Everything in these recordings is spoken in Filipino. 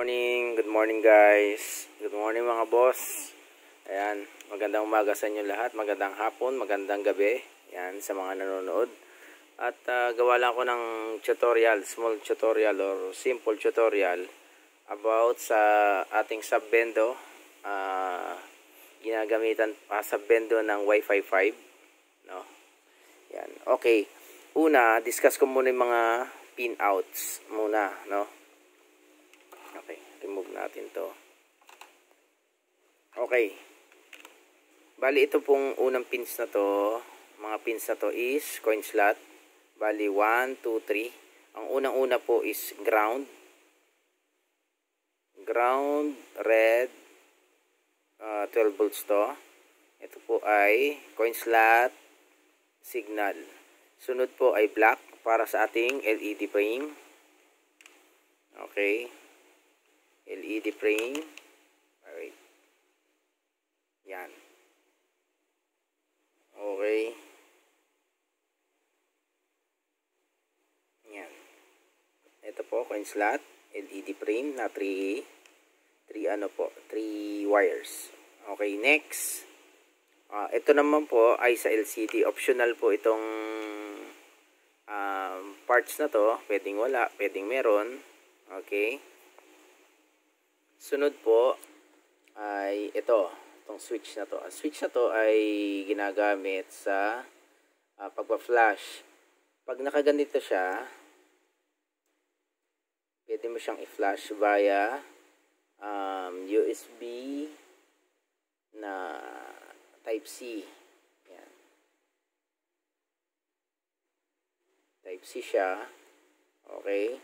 Good morning guys. Good morning mga boss. Ayan, magandang umaga sa inyo lahat, magandang hapon, magandang gabi. Ayan, sa mga nanonood. At gawa lang ako ng tutorial, small tutorial or simple tutorial about sa ating subbendo. Ginagamitan pa subbendo ng Wi-Fi 5. No? Ayan, okay. Una, discuss ko muna yung mga pinouts muna, no? Okay, remove natin to. Okay. Bali, ito pong unang pins na to, mga pins na to is coin slot. Bali, 1, 2, 3. Ang unang-una po is ground. Ground, red, 12 volts to. Ito po ay coin slot, signal. Sunod po ay black para sa ating LED frame. Okay. LED frame. Alright. Yan. Okay. Yan. Ito po, coin slot, LED frame na 3 wires. Okay, next. Ito naman po ay sa LCD. Optional po itong parts na to. Pwedeng wala, pwedeng meron. Okay. Sunod po ay itong switch na to. Ang switch na to ay ginagamit sa pagpa-flash. Pag nakaganito siya, pwede mo siyang i-flash via USB na Type-C. Yan. Type-C siya. Okay.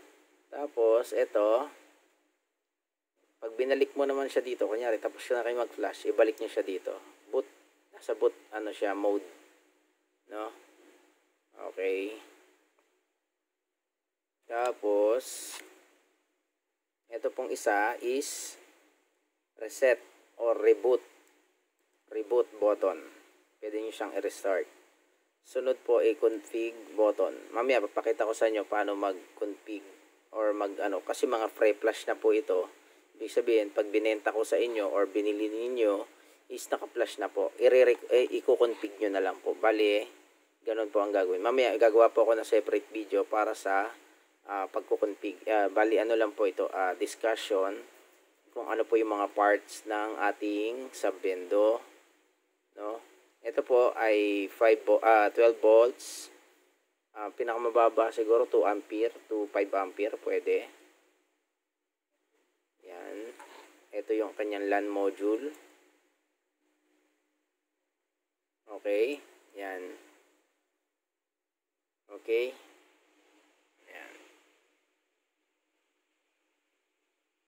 Tapos, ito, pag binalik mo naman siya dito, kunyari, tapos na kayo mag-flash, ibalik nyo siya dito. Boot, nasa boot, siya, mode. No? Okay. Tapos, ito pong isa is reset or reboot. Reboot button. Pwede nyo siyang i-restart. Sunod po ay config button. Mamaya, papakita ko sa inyo paano mag-config or kasi mga pre-flash na po ito. Ibig sabihin, pag binenta ko sa inyo or binili ninyo, is naka-flash na po. I-config nyo na lang po. Bali, ganun po ang gagawin. Mamaya, gagawa po ako ng separate video para sa pagkukonfig. Bali, lang po ito, discussion kung ano po yung mga parts ng ating subbendo. No? Ito po ay 12 volts. Pinakamababa siguro 2 ampere to 5 ampere pwede. Yan. Ito yung kanyang LAN module. Okay. Yan. Okay.